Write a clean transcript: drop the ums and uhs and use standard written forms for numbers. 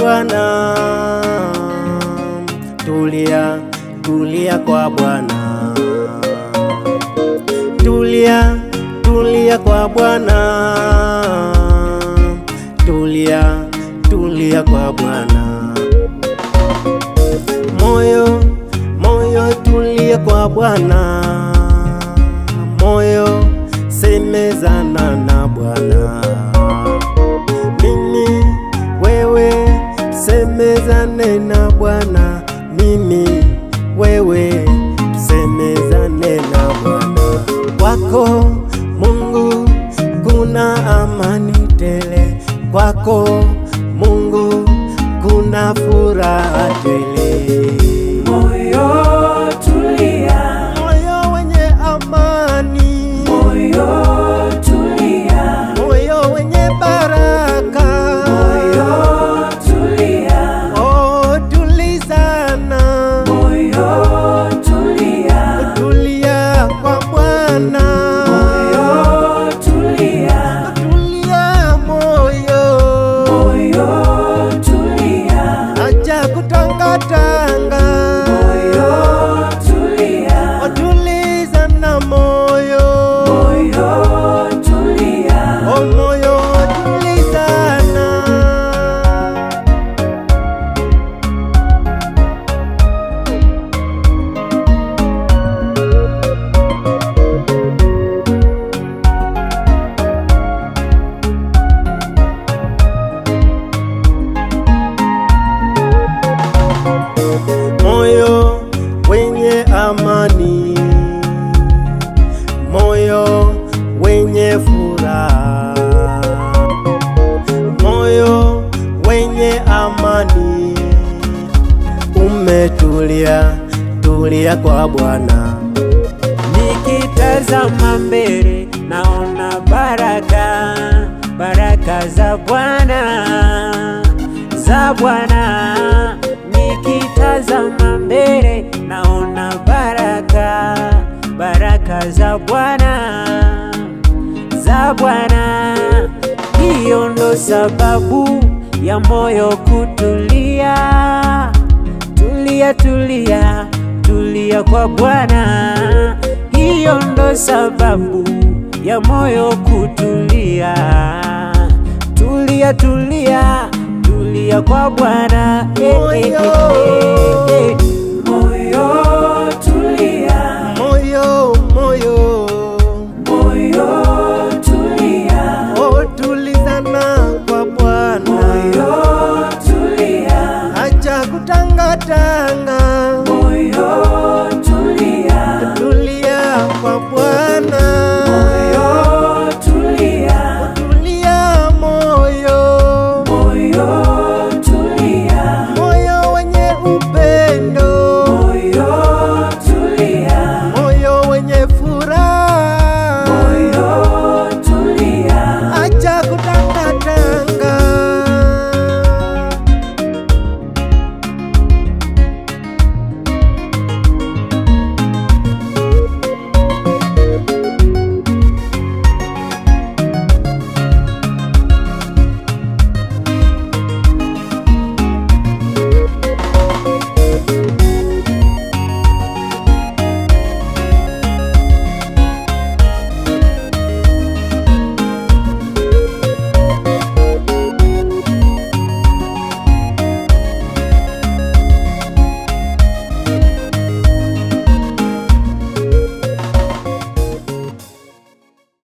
Bwana, tulia, tulia kwa Bwana, tulia, tulia kwa Bwana, tulia, tulia kwa Bwana. Moyo, moyo tulia kwa Bwana, moyo semezana na Bwana. Mimi wewe semezane na Bwana, mimi wewe semezane na Bwana. Kwako Mungu kuna amani tele, kwako Mungu kuna furaha tele. Moyo tulia, Moyo wenye amani, moyo tulia, moyo wenye baraka, moyo tulia, oh tulizana, moyo tulia, tulia kwa Bwana, moyo tulia, tulia moyo, moyo tulia, acha kutangatanga, moyo tulia, tulizana moyo, moyo tulia, oh moyo tulizana. Moyo wenye amani, moyo wenye furaha, moyo wenye amani, umetulia, tulia kwa Bwana. nikitazama mbele naona baraka, baraka za Bwana, za Bwana. Nikitazama mbele naona baraka, baraka za Bwana, za Bwana. Hiyo ndo sababu ya moyo kutulia, tulia, tulia, tulia kwa Bwana. Hiyo ndo sababu ya moyo kutulia, tulia, tulia, tulia kwa Bwana. Moyo, Moyo tulia,